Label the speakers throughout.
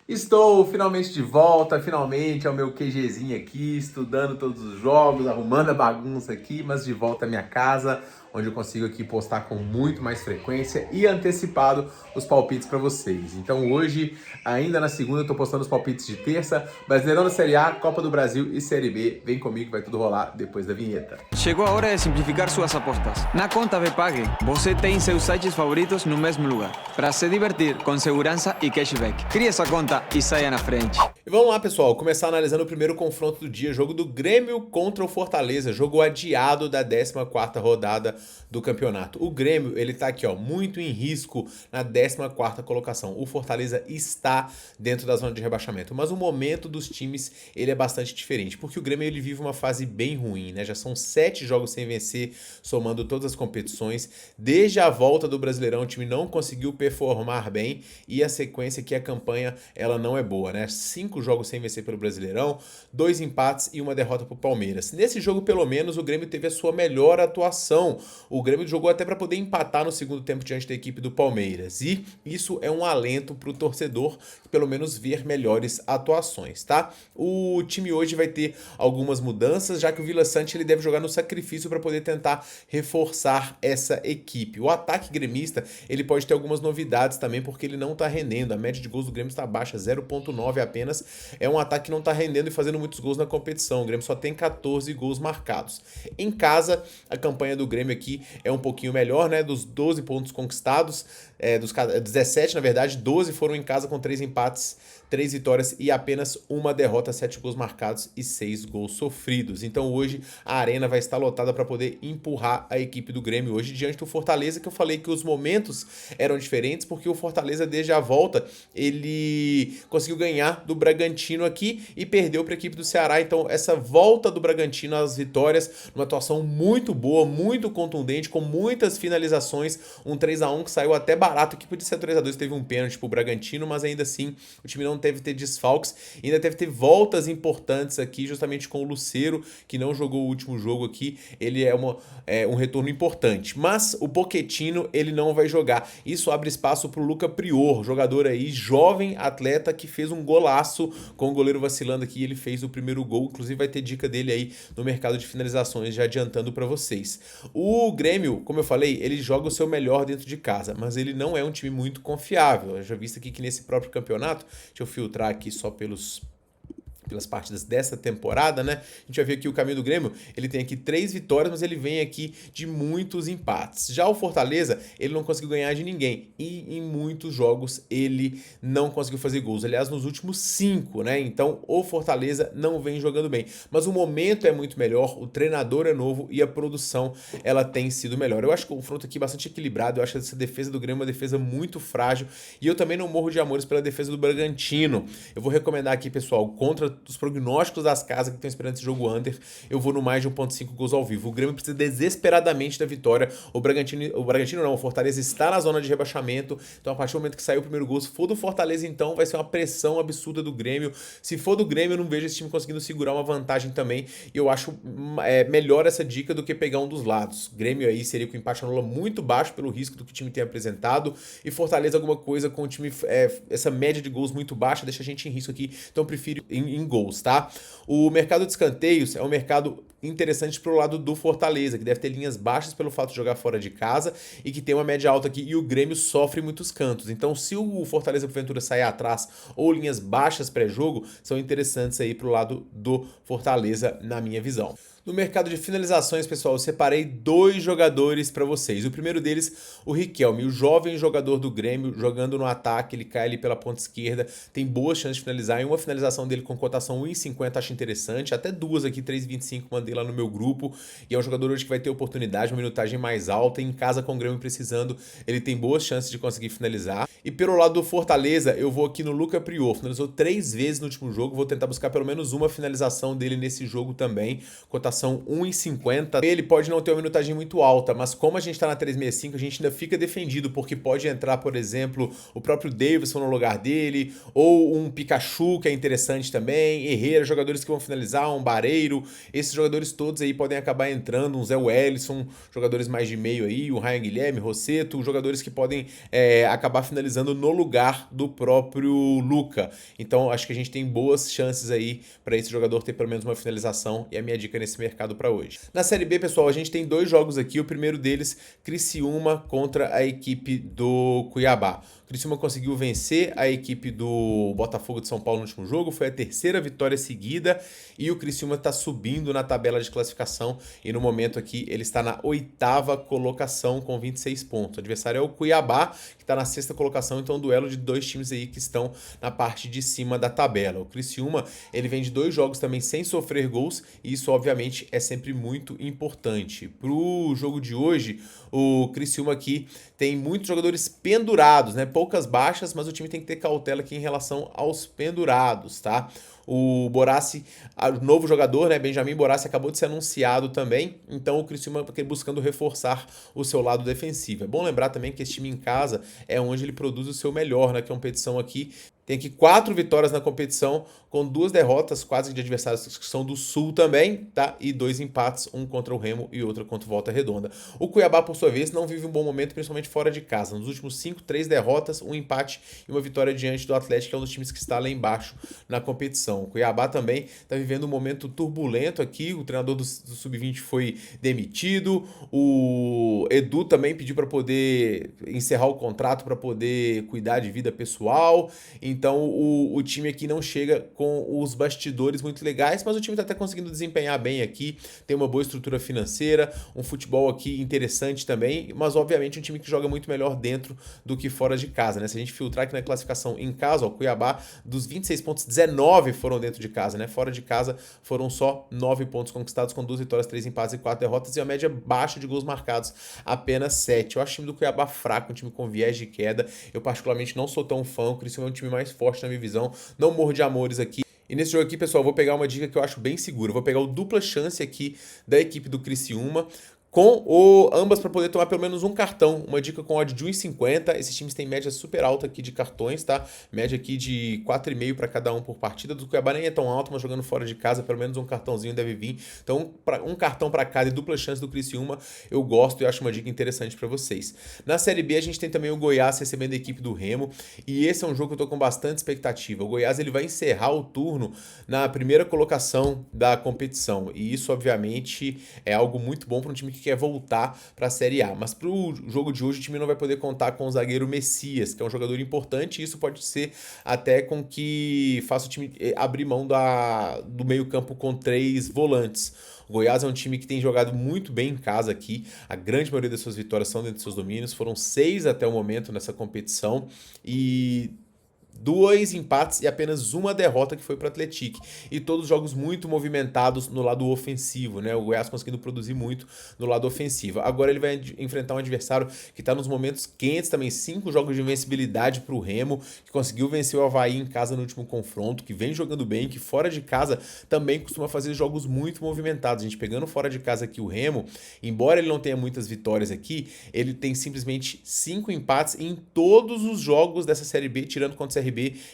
Speaker 1: Estou finalmente de volta, finalmente ao meu QGzinho aqui, estudando todos os jogos, arrumando a bagunça aqui, mas de volta à minha casa, onde eu consigo aqui postar com muito mais frequência e antecipado os palpites para vocês. Então hoje, ainda na segunda, eu tô postando os palpites de terça, Brasileirão da Série A, Copa do Brasil e Série B. Vem comigo, vai tudo rolar depois da vinheta.
Speaker 2: Chegou a hora de simplificar suas apostas. Na conta Bpag, você tem seus sites favoritos no mesmo lugar, para se divertir com segurança e cashback. Crie essa conta e saia na frente.
Speaker 1: E vamos lá, pessoal, começar analisando o primeiro confronto do dia, jogo do Grêmio contra o Fortaleza, jogo adiado da 14ª rodada do campeonato. O Grêmio, ele tá aqui, ó, muito em risco na 14ª colocação. O Fortaleza está dentro da zona de rebaixamento, mas o momento dos times, ele é bastante diferente, porque o Grêmio, ele vive uma fase bem ruim, né? Já são 7 jogos sem vencer, somando todas as competições. Desde a volta do Brasileirão, o time não conseguiu performar bem e a sequência aqui, a campanha, ela não é boa, né? 5 jogos sem vencer pelo Brasileirão, 2 empates e uma derrota pro Palmeiras. Nesse jogo, pelo menos, o Grêmio teve a sua melhor atuação. O Grêmio jogou até para poder empatar no segundo tempo diante da equipe do Palmeiras. E isso é um alento pro torcedor, pelo menos ver melhores atuações, tá? O time hoje vai ter algumas mudanças, já que o Vila Sante ele deve jogar no sacrifício para poder tentar reforçar essa equipe. O ataque gremista, ele pode ter algumas novidades também, porque ele não tá rendendo. A média de gols do Grêmio está baixa, 0,9 apenas. É um ataque que não tá rendendo e fazendo muitos gols na competição. O Grêmio só tem 14 gols marcados. Em casa, a campanha do Grêmio aqui é um pouquinho melhor, né? Dos 12 pontos conquistados, dos 17, na verdade, 12 foram em casa com 3 empates, 3 vitórias e apenas uma derrota, 7 gols marcados e 6 gols sofridos. Então hoje a arena vai estar lotada para poder empurrar a equipe do Grêmio hoje diante do Fortaleza, que eu falei que os momentos eram diferentes, porque o Fortaleza desde a volta ele conseguiu ganhar do Bragantino aqui e perdeu para a equipe do Ceará. Então essa volta do Bragantino às vitórias, uma atuação muito boa, muito contundente, com muitas finalizações, um 3-1 que saiu até barato, a equipe de ser 3-2 teve um pênalti pro Bragantino, mas ainda assim o time não teve ter desfalques, ainda teve ter voltas importantes aqui, justamente com o Lucero, que não jogou o último jogo aqui, ele é um retorno importante, mas o Pochettino ele não vai jogar, isso abre espaço pro Luca Prior, jogador aí, jovem atleta que fez um golaço com o goleiro vacilando aqui, ele fez o primeiro gol, inclusive vai ter dica dele aí no mercado de finalizações, já adiantando para vocês. O Grêmio, como eu falei, ele joga o seu melhor dentro de casa, mas ele não é um time muito confiável. Eu já vi aqui que nesse próprio campeonato, deixa eu filtrar aqui só pelas partidas dessa temporada, né? A gente vai ver aqui o caminho do Grêmio, ele tem aqui 3 vitórias, mas ele vem aqui de muitos empates. Já o Fortaleza, ele não conseguiu ganhar de ninguém e em muitos jogos ele não conseguiu fazer gols. Aliás, nos últimos 5, né? Então o Fortaleza não vem jogando bem, mas o momento é muito melhor, o treinador é novo e a produção ela tem sido melhor. Eu acho que o confronto aqui é bastante equilibrado, eu acho essa defesa do Grêmio uma defesa muito frágil e eu também não morro de amores pela defesa do Bragantino. Eu vou recomendar aqui, pessoal, contra os prognósticos das casas que estão esperando esse jogo under, eu vou no mais de 1,5 gols ao vivo. O Grêmio precisa desesperadamente da vitória. O Bragantino não, o Fortaleza está na zona de rebaixamento, então a partir do momento que sair o primeiro gol, se for do Fortaleza, então vai ser uma pressão absurda do Grêmio. Se for do Grêmio, eu não vejo esse time conseguindo segurar uma vantagem também, e eu acho melhor essa dica do que pegar um dos lados. Grêmio aí seria com empate anula muito baixo pelo risco do que o time tem apresentado, e Fortaleza alguma coisa com o time, essa média de gols muito baixa, deixa a gente em risco aqui, então eu prefiro em gols, tá? O mercado de escanteios é um mercado interessante pro lado do Fortaleza, que deve ter linhas baixas pelo fato de jogar fora de casa e que tem uma média alta aqui, e o Grêmio sofre muitos cantos. Então, se o Fortaleza porventura sair atrás ou linhas baixas pré-jogo, são interessantes aí pro lado do Fortaleza, na minha visão. No mercado de finalizações, pessoal, eu separei 2 jogadores para vocês. O primeiro deles, o Riquelme, o jovem jogador do Grêmio, jogando no ataque, ele cai ali pela ponta esquerda, tem boas chances de finalizar, e uma finalização dele com cotação 1,50 acho interessante, até 2 aqui, 3,25, mandei lá no meu grupo, e é um jogador hoje que vai ter oportunidade, uma minutagem mais alta, em casa com o Grêmio precisando, ele tem boas chances de conseguir finalizar. E pelo lado do Fortaleza, eu vou aqui no Luca Prior, finalizou 3 vezes no último jogo, vou tentar buscar pelo menos uma finalização dele nesse jogo também, cotação pontuação 1,50. Ele pode não ter uma minutagem muito alta, mas como a gente está na 365, a gente ainda fica defendido, porque pode entrar, por exemplo, o próprio Davidson no lugar dele, ou um Pikachu, que é interessante também, Herrera, jogadores que vão finalizar, um Bareiro, esses jogadores todos aí podem acabar entrando, um Zé Wellison, jogadores mais de meio aí, o Ryan Guilherme, Rosseto, jogadores que podem acabar finalizando no lugar do próprio Luca. Então acho que a gente tem boas chances aí para esse jogador ter pelo menos uma finalização, e a minha dica nesse mercado para hoje. Na Série B, pessoal, a gente tem 2 jogos aqui, o primeiro deles, Criciúma contra a equipe do Cuiabá. O Criciúma conseguiu vencer a equipe do Botafogo de São Paulo no último jogo, foi a 3ª vitória seguida, e o Criciúma está subindo na tabela de classificação, e no momento aqui ele está na 8ª colocação com 26 pontos. O adversário é o Cuiabá, que está na 6ª colocação, então um duelo de 2 times aí que estão na parte de cima da tabela. O Criciúma, ele vem de 2 jogos também sem sofrer gols, e isso obviamente é sempre muito importante. Pro jogo de hoje, o Criciúma aqui tem muitos jogadores pendurados, né? Poucas baixas, mas o time tem que ter cautela aqui em relação aos pendurados, tá? O Borassi, o novo jogador, né, Benjamin Borassi, acabou de ser anunciado também, então o Criciúma buscando reforçar o seu lado defensivo. É bom lembrar também que esse time em casa é onde ele produz o seu melhor na competição aqui. Tem aqui 4 vitórias na competição, com 2 derrotas quase de adversários que são do Sul também, tá? E 2 empates, um contra o Remo e outro contra o Volta Redonda. O Cuiabá, por sua vez, não vive um bom momento, principalmente fora de casa. Nos últimos 5, 3 derrotas, um empate e uma vitória diante do Atlético, que é um dos times que está lá embaixo na competição. O Cuiabá também está vivendo um momento turbulento aqui, o treinador do Sub-20 foi demitido, o Edu também pediu para poder encerrar o contrato para poder cuidar de vida pessoal. Então o time aqui não chega com os bastidores muito legais, mas o time está até conseguindo desempenhar bem aqui, tem uma boa estrutura financeira, um futebol aqui interessante também, mas obviamente um time que joga muito melhor dentro do que fora de casa, né? Se a gente filtrar aqui na classificação em casa, ó, Cuiabá, dos 26 pontos, 19 foram dentro de casa, né? Fora de casa foram só 9 pontos conquistados, com 2 vitórias, 3 empates e 4 derrotas, e a média baixa de gols marcados, apenas 7. Eu acho o time do Cuiabá fraco, um time com viés de queda. Eu particularmente não sou tão fã, o Criciúma é um time mais forte na minha visão, não morro de amores aqui. E nesse jogo aqui, pessoal, eu vou pegar uma dica que eu acho bem segura. Eu vou pegar o dupla chance aqui da equipe do Criciúma, com ambas para poder tomar pelo menos um cartão. Uma dica com odd de 1,50. Esses times têm média super alta aqui de cartões, tá? Média aqui de 4,5 para cada um por partida. Do Cuiabá nem é tão alto, mas jogando fora de casa, pelo menos um cartãozinho deve vir. Então, um cartão para cada e dupla chance do Criciúma, eu gosto e acho uma dica interessante para vocês. Na Série B, a gente tem também o Goiás recebendo a equipe do Remo, e esse é um jogo que eu tô com bastante expectativa. O Goiás, ele vai encerrar o turno na primeira colocação da competição, e isso, obviamente, é algo muito bom para um time que quer voltar para a Série A. Mas para o jogo de hoje, o time não vai poder contar com o zagueiro Messias, que é um jogador importante, e isso pode ser até com que faça o time abrir mão do meio-campo com 3 volantes. O Goiás é um time que tem jogado muito bem em casa aqui. A grande maioria das suas vitórias são dentro dos seus domínios. Foram 6 até o momento nessa competição, e 2 empates e apenas uma derrota, que foi para o Atlético. E todos jogos muito movimentados no lado ofensivo, né? O Goiás conseguindo produzir muito no lado ofensivo. Agora ele vai enfrentar um adversário que está nos momentos quentes também. 5 jogos de invencibilidade para o Remo, que conseguiu vencer o Avaí em casa no último confronto, que vem jogando bem, que fora de casa também costuma fazer jogos muito movimentados. A gente pegando fora de casa aqui o Remo, embora ele não tenha muitas vitórias aqui, ele tem simplesmente 5 empates em todos os jogos dessa Série B, tirando contra o CRB,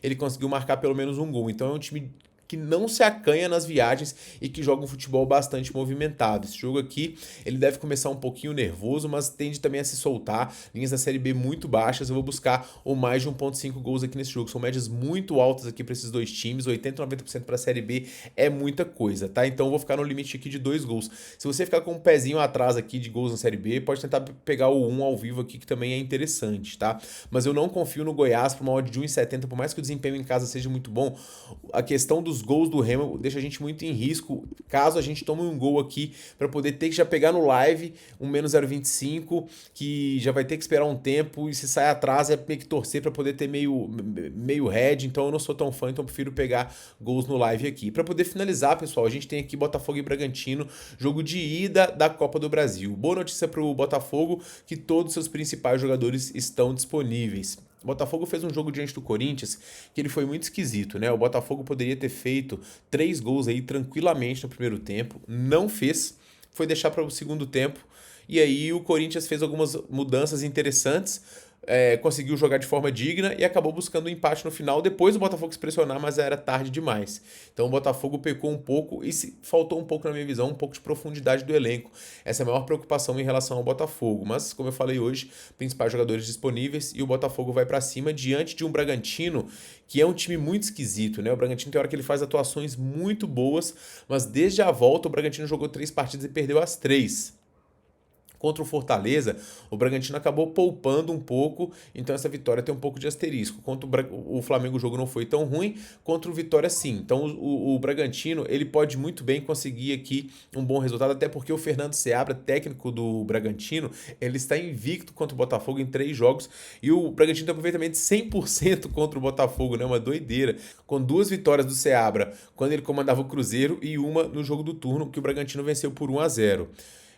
Speaker 1: ele conseguiu marcar pelo menos um gol. Então é um time que não se acanha nas viagens e que joga um futebol bastante movimentado. Esse jogo aqui, ele deve começar um pouquinho nervoso, mas tende também a se soltar. Linhas da Série B muito baixas. Eu vou buscar o mais de 1,5 gols aqui nesse jogo. São médias muito altas aqui para esses dois times. 80, 90% para a Série B é muita coisa, tá? Então eu vou ficar no limite aqui de 2 gols. Se você ficar com um pezinho atrás aqui de gols na Série B, pode tentar pegar o 1 ao vivo aqui, que também é interessante, tá? Mas eu não confio no Goiás para uma odd de 1,70, por mais que o desempenho em casa seja muito bom. A questão dos gols do Remo deixa a gente muito em risco, caso a gente tome um gol aqui, para poder ter que já pegar no live um menos 0,25, que já vai ter que esperar um tempo, e se sair atrás é meio que torcer para poder ter meio head. Então eu não sou tão fã, então eu prefiro pegar gols no live aqui. Para poder finalizar, pessoal, a gente tem aqui Botafogo e Bragantino, jogo de ida da Copa do Brasil. Boa notícia para o Botafogo, que todos os seus principais jogadores estão disponíveis. O Botafogo fez um jogo diante do Corinthians que ele foi muito esquisito, né? O Botafogo poderia ter feito 3 gols aí tranquilamente no primeiro tempo, não fez, foi deixar para o segundo tempo, e aí o Corinthians fez algumas mudanças interessantes, conseguiu jogar de forma digna e acabou buscando um empate no final, depois do Botafogo se pressionar, mas era tarde demais. Então o Botafogo pecou um pouco e faltou um pouco, na minha visão, um pouco de profundidade do elenco. Essa é a maior preocupação em relação ao Botafogo, mas como eu falei hoje, principais jogadores disponíveis e o Botafogo vai para cima diante de um Bragantino que é um time muito esquisito, né? O Bragantino tem hora que ele faz atuações muito boas, mas desde a volta o Bragantino jogou 3 partidas e perdeu as 3. Contra o Fortaleza, o Bragantino acabou poupando um pouco, então essa vitória tem um pouco de asterisco. Contra o Flamengo o jogo não foi tão ruim, contra o Vitória sim. Então o Bragantino ele pode muito bem conseguir aqui um bom resultado, até porque o Fernando Seabra, técnico do Bragantino, ele está invicto contra o Botafogo em 3 jogos e o Bragantino tem aproveitamento de 100% contra o Botafogo, né? Uma doideira. Com 2 vitórias do Seabra quando ele comandava o Cruzeiro e uma no jogo do turno que o Bragantino venceu por 1-0.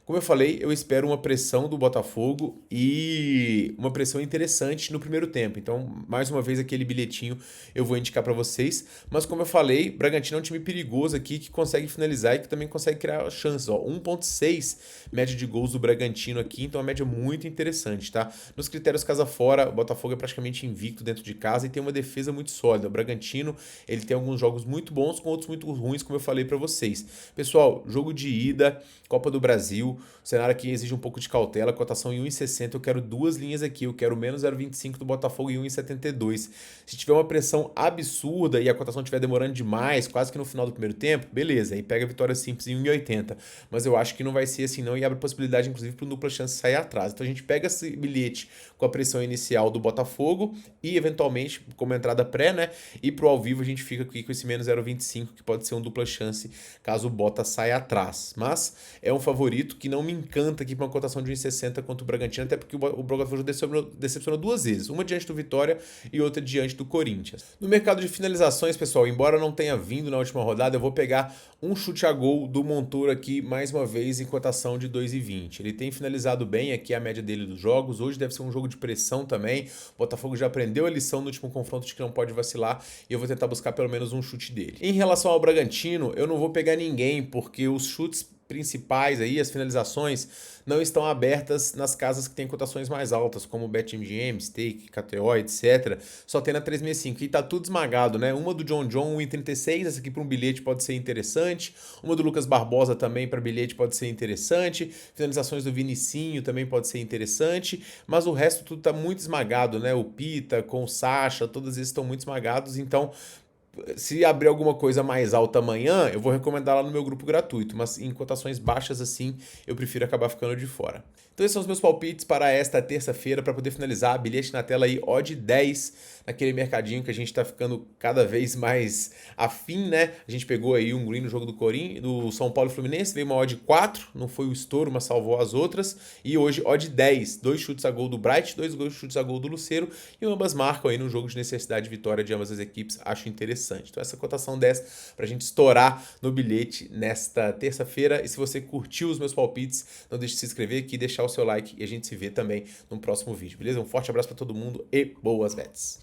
Speaker 1: Como eu falei, eu espero uma pressão do Botafogo e uma pressão interessante no primeiro tempo. Então, mais uma vez, aquele bilhetinho eu vou indicar para vocês. Mas, como eu falei, Bragantino é um time perigoso aqui que consegue finalizar e que também consegue criar chances. 1,6 média de gols do Bragantino aqui, então é uma média muito interessante, tá? Nos critérios casa fora, o Botafogo é praticamente invicto dentro de casa e tem uma defesa muito sólida. O Bragantino, ele tem alguns jogos muito bons com outros muito ruins, como eu falei para vocês. Pessoal, jogo de ida, Copa do Brasil, cenário aqui exige um pouco de cautela, cotação em 1,60, eu quero 2 linhas aqui, eu quero menos 0,25 do Botafogo e 1,72. Se tiver uma pressão absurda e a cotação estiver demorando demais, quase que no final do primeiro tempo, beleza, aí pega a vitória simples em 1,80. Mas eu acho que não vai ser assim não e abre possibilidade inclusive para o dupla chance sair atrás. Então a gente pega esse bilhete com a pressão inicial do Botafogo e eventualmente, como entrada pré, né, e pro ao vivo a gente fica aqui com esse menos 0,25 que pode ser um dupla chance caso o Bota saia atrás. Mas é um favorito que não me encanta aqui para uma cotação de 1,60 contra o Bragantino, até porque o Botafogo decepcionou 2 vezes, uma diante do Vitória e outra diante do Corinthians. No mercado de finalizações, pessoal, embora não tenha vindo na última rodada, eu vou pegar um chute a gol do Montoro aqui, mais uma vez, em cotação de 2,20. Ele tem finalizado bem aqui a média dele dos jogos, hoje deve ser um jogo de pressão também, o Botafogo já aprendeu a lição no último confronto de que não pode vacilar, e eu vou tentar buscar pelo menos um chute dele. Em relação ao Bragantino, eu não vou pegar ninguém, porque os chutes principais aí, as finalizações, não estão abertas nas casas que têm cotações mais altas, como BetMGM, Stake, KTO, etc. Só tem na 365. E tá tudo esmagado, né? Uma do John 1,36, essa aqui para um bilhete pode ser interessante. Uma do Lucas Barbosa também para bilhete pode ser interessante. Finalizações do Vinicinho também pode ser interessante. Mas o resto tudo tá muito esmagado, né? O Pita com o Sacha, todos esses estão muito esmagados. Então, se abrir alguma coisa mais alta amanhã, eu vou recomendar lá no meu grupo gratuito, mas em cotações baixas assim, eu prefiro acabar ficando de fora. Então esses são os meus palpites para esta terça-feira, para poder finalizar, bilhete na tela aí, odd 10, naquele mercadinho que a gente tá ficando cada vez mais afim, né? A gente pegou aí um green no jogo do São Paulo e Fluminense, veio uma odd 4, não foi o estouro, mas salvou as outras, e hoje odd 10, 2 chutes a gol do Bright, 2 chutes a gol do Luceiro, e ambas marcam aí no jogo de necessidade de vitória de ambas as equipes, acho interessante. Então essa cotação 10 para a gente estourar no bilhete nesta terça-feira. E se você curtiu os meus palpites, não deixe de se inscrever aqui, deixar o seu like e a gente se vê também no próximo vídeo, beleza? Um forte abraço para todo mundo e boas bets!